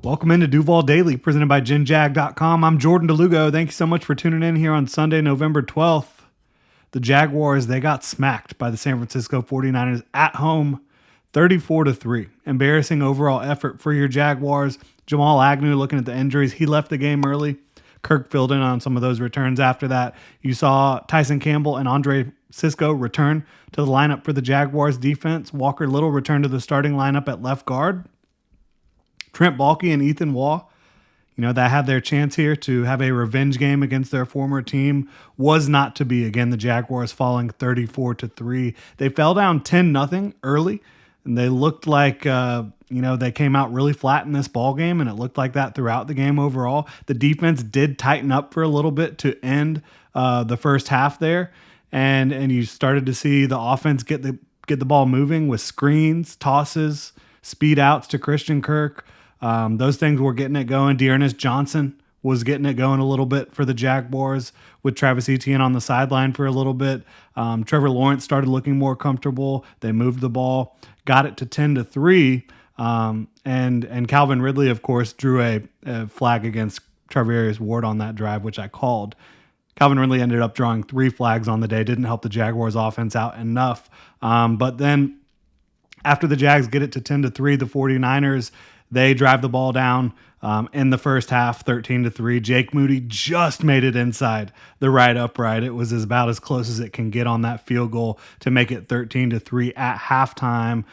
Welcome into Duval Daily, presented by GenJag.com. I'm Jordan Lugo. Thank you so much for tuning in here on Sunday, November 12th. The Jaguars, they got smacked by the San Francisco 49ers at home, 34-3. Embarrassing overall effort for your Jaguars. Jamal Agnew, looking at the injuries, he left the game early. Kirk filled in on some of those returns after that. You saw Tyson Campbell and Andre Cisco return to the lineup for the Jaguars defense. Walker Little returned to the starting lineup at left guard. Trent Baalke and Ethan Waugh, that had their chance here to have a revenge game against their former team, was not to be. Again, the Jaguars falling 34-3. They fell down 10-0 early, and they looked like, they came out really flat in this ball game, and it looked like that throughout the game overall. The defense did tighten up for a little bit to end the first half there, and you started to see the offense get the ball moving with screens, tosses, speed outs to Christian Kirk. Those things were getting it going. Dearness Johnson was getting it going a little bit for the Jaguars with Travis Etienne on the sideline for a little bit. Trevor Lawrence started looking more comfortable. They moved the ball, got it to 10-3. And Calvin Ridley, of course, drew a flag against Charvarius Ward on that drive, which I called. Calvin Ridley ended up drawing 3 flags on the day. Didn't help the Jaguars offense out enough. But then after the Jags get it to 10-3, the 49ers, they drive the ball down in the first half, 13-3. Jake Moody just made it inside the right upright. It was about as close as it can get on that field goal to make it 13-3 at halftime.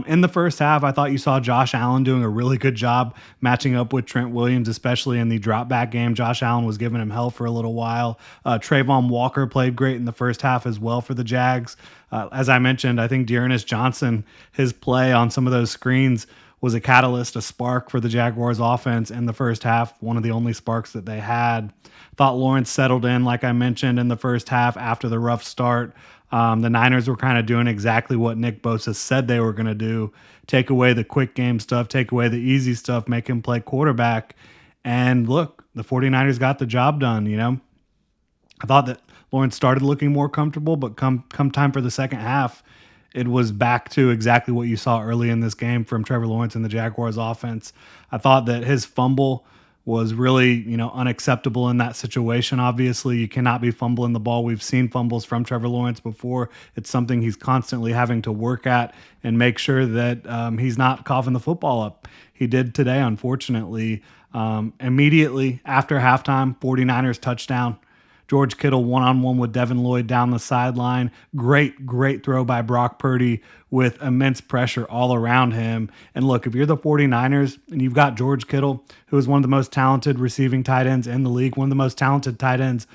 In the first half, I thought you saw Josh Allen doing a really good job matching up with Trent Williams, especially in the drop back game. Josh Allen was giving him hell for a little while. Trayvon Walker played great in the first half as well for the Jags. As I mentioned, I think Dearness Johnson, his play on some of those screens was a catalyst, a spark for the Jaguars offense in the first half, one of the only sparks that they had. Thought Lawrence settled in, like I mentioned, in the first half after the rough start. The Niners were kind of doing exactly what Nick Bosa said they were going to do, take away the quick game stuff, take away the easy stuff, make him play quarterback. And look, the 49ers got the job done, I thought that Lawrence started looking more comfortable, but come time for the second half, it was back to exactly what you saw early in this game from Trevor Lawrence and the Jaguars offense. I thought that his fumble was really, unacceptable in that situation. Obviously, you cannot be fumbling the ball. We've seen fumbles from Trevor Lawrence before. It's something he's constantly having to work at and make sure that he's not coughing the football up. He did today, unfortunately. Immediately after halftime, 49ers touchdown. George Kittle one-on-one with Devin Lloyd down the sideline. Great throw by Brock Purdy with immense pressure all around him. And look, if you're the 49ers and you've got George Kittle, who is one of the most talented receiving tight ends in the league, one of the most talented tight ends,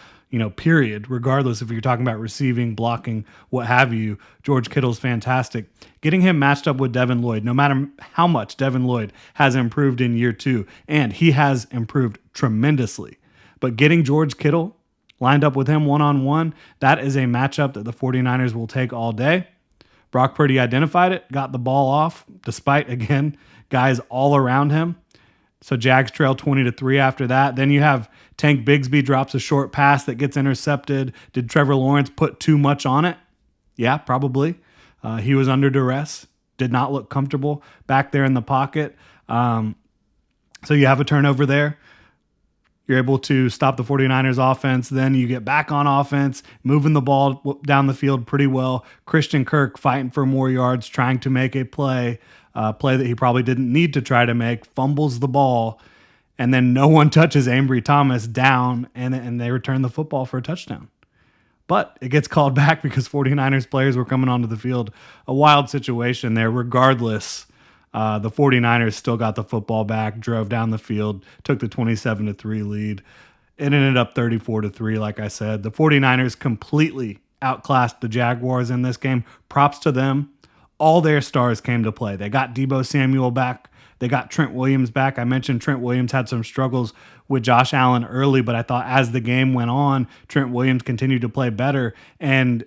period, regardless if you're talking about receiving, blocking, what have you, George Kittle's fantastic. Getting him matched up with Devin Lloyd, no matter how much Devin Lloyd has improved in year 2, and he has improved tremendously. But getting George Kittle lined up with him one-on-one, that is a matchup that the 49ers will take all day. Brock Purdy identified it, got the ball off, despite, again, guys all around him. So Jags trail 20-3 after that. Then you have Tank Bigsby drops a short pass that gets intercepted. Did Trevor Lawrence put too much on it? Yeah, probably. He was under duress, did not look comfortable back there in the pocket. So you have a turnover there. You're able to stop the 49ers offense. Then you get back on offense, moving the ball down the field pretty well. Christian Kirk fighting for more yards, trying to make a play that he probably didn't need to try to make, fumbles the ball, and then no one touches Ambry Thomas down, and they return the football for a touchdown. But it gets called back because 49ers players were coming onto the field. A wild situation there. Regardless, the 49ers still got the football back, drove down the field, took the 27-3 lead. It ended up 34-3, like I said. The 49ers completely outclassed the Jaguars in this game. Props to them. All their stars came to play. They got Deebo Samuel back. They got Trent Williams back. I mentioned Trent Williams had some struggles with Josh Allen early, but I thought as the game went on, Trent Williams continued to play better. And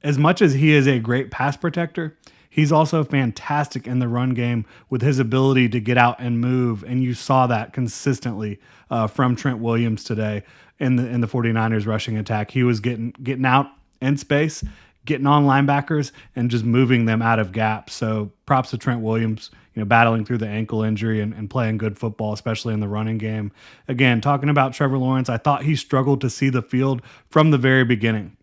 as much as he is a great pass protector, he's also fantastic in the run game with his ability to get out and move, and you saw that consistently from Trent Williams today in the 49ers rushing attack. He was getting out in space, getting on linebackers and just moving them out of gaps. So props to Trent Williams, battling through the ankle injury and playing good football, especially in the running game. Again, talking about Trevor Lawrence, I thought he struggled to see the field from the very beginning.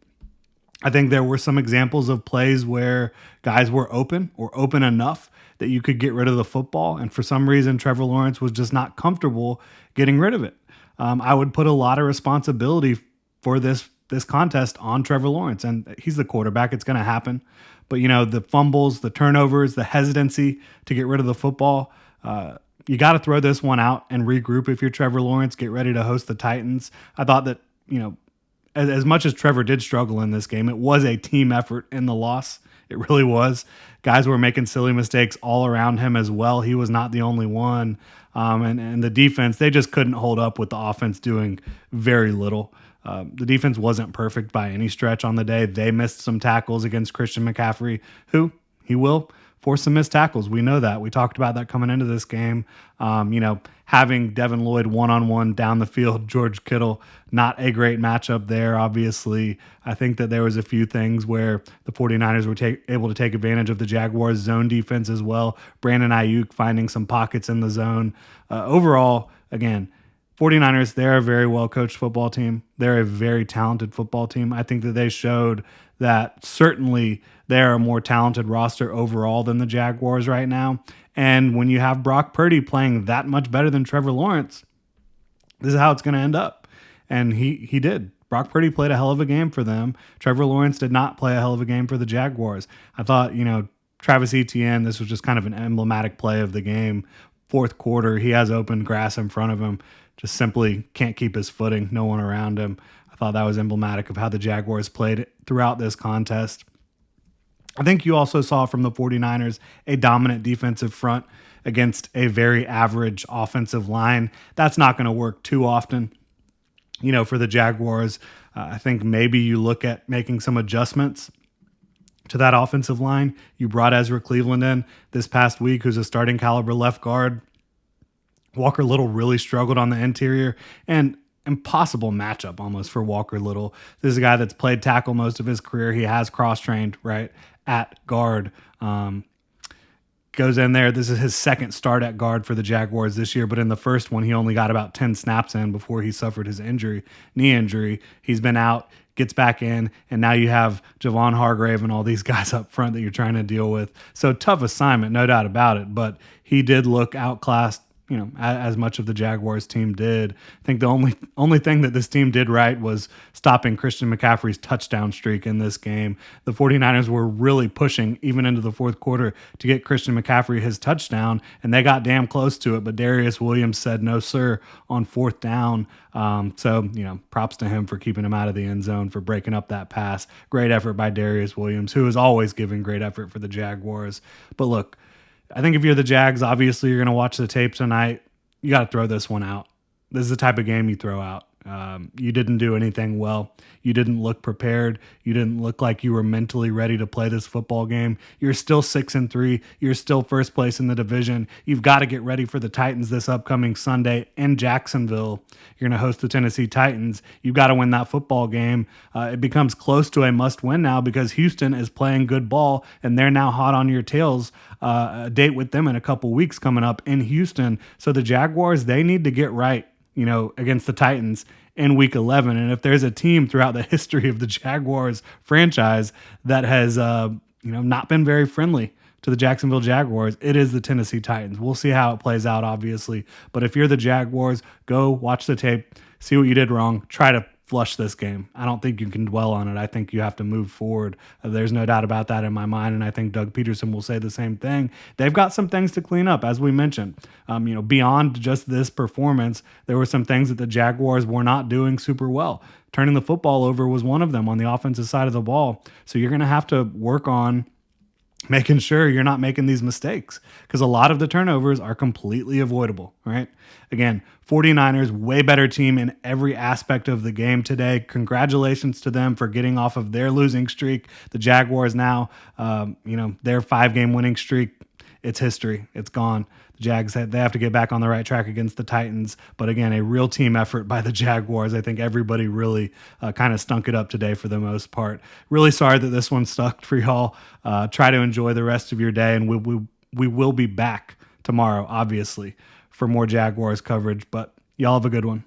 I think there were some examples of plays where guys were open or open enough that you could get rid of the football. And for some reason, Trevor Lawrence was just not comfortable getting rid of it. I would put a lot of responsibility for this contest on Trevor Lawrence. And he's the quarterback. It's going to happen. But, the fumbles, the turnovers, the hesitancy to get rid of the football, you got to throw this one out and regroup if you're Trevor Lawrence. Get ready to host the Titans. I thought that, as much as Trevor did struggle in this game, it was a team effort in the loss. It really was. Guys were making silly mistakes all around him as well. He was not the only one. And the defense, they just couldn't hold up with the offense doing very little. The defense wasn't perfect by any stretch on the day. They missed some tackles against Christian McCaffrey, who he will force some missed tackles. We know that. We talked about that coming into this game. Having Devin Lloyd one-on-one down the field, George Kittle, not a great matchup there, obviously. I think that there was a few things where the 49ers were able to take advantage of the Jaguars' zone defense as well. Brandon Ayuk finding some pockets in the zone. Overall, again, 49ers, they're a very well-coached football team. They're a very talented football team. I think that they showed that certainly they're a more talented roster overall than the Jaguars right now. And when you have Brock Purdy playing that much better than Trevor Lawrence, this is how it's going to end up. And he did. Brock Purdy played a hell of a game for them. Trevor Lawrence did not play a hell of a game for the Jaguars. I thought, Travis Etienne, this was just kind of an emblematic play of the game. Fourth quarter, he has open grass in front of him. Just simply can't keep his footing. No one around him. I thought that was emblematic of how the Jaguars played throughout this contest. I think you also saw from the 49ers a dominant defensive front against a very average offensive line. That's not going to work too often, for the Jaguars. I think maybe you look at making some adjustments to that offensive line. You brought Ezra Cleveland in this past week, who's a starting caliber left guard. Walker Little really struggled on the interior, and impossible matchup almost for Walker Little. This is a guy that's played tackle most of his career. He has cross-trained, right, at guard. Goes in there. This is his second start at guard for the Jaguars this year, but in the first one, he only got about 10 snaps in before he suffered his knee injury. He's been out, gets back in, and now you have Javon Hargrave and all these guys up front that you're trying to deal with. So tough assignment, no doubt about it, but he did look outclassed, as much of the Jaguars team did. I think the only thing that this team did right was stopping Christian McCaffrey's touchdown streak in this game. The 49ers were really pushing even into the fourth quarter to get Christian McCaffrey his touchdown, and they got damn close to it, but Darius Williams said no sir on fourth down. So props to him for keeping him out of the end zone, for breaking up that pass. Great effort by Darius Williams, who is always giving great effort for the Jaguars. But look, I think if you're the Jags, obviously you're going to watch the tape tonight. You got to throw this one out. This is the type of game you throw out. You didn't do anything well. You didn't look prepared. You didn't look like you were mentally ready to play this football game. You're still 6-3. You're still first place in the division. You've got to get ready for the Titans this upcoming Sunday in Jacksonville. You're going to host the Tennessee Titans. You've got to win that football game. It becomes close to a must-win now because Houston is playing good ball, and they're now hot on your tails. A date with them in a couple weeks coming up in Houston. So the Jaguars, they need to get right, against the Titans in week 11. And if there's a team throughout the history of the Jaguars franchise that has, not been very friendly to the Jacksonville Jaguars, it is the Tennessee Titans. We'll see how it plays out, obviously. But if you're the Jaguars, go watch the tape, see what you did wrong, try to flush this game. I don't think you can dwell on it. I think you have to move forward. There's no doubt about that in my mind, and I think Doug Peterson will say the same thing. They've got some things to clean up, as we mentioned. Beyond just this performance, there were some things that the Jaguars were not doing super well. Turning the football over was one of them on the offensive side of the ball. So you're going to have to work on making sure you're not making these mistakes, because a lot of the turnovers are completely avoidable, right? Again, 49ers, way better team in every aspect of the game today. Congratulations to them for getting off of their losing streak. The Jaguars now, their 5-game winning streak it's history. It's gone. The Jags, they have to get back on the right track against the Titans. But again, a real team effort by the Jaguars. I think everybody really kind of stunk it up today for the most part. Really sorry that this one stuck for y'all. Try to enjoy the rest of your day, and we will be back tomorrow, obviously, for more Jaguars coverage. But y'all have a good one.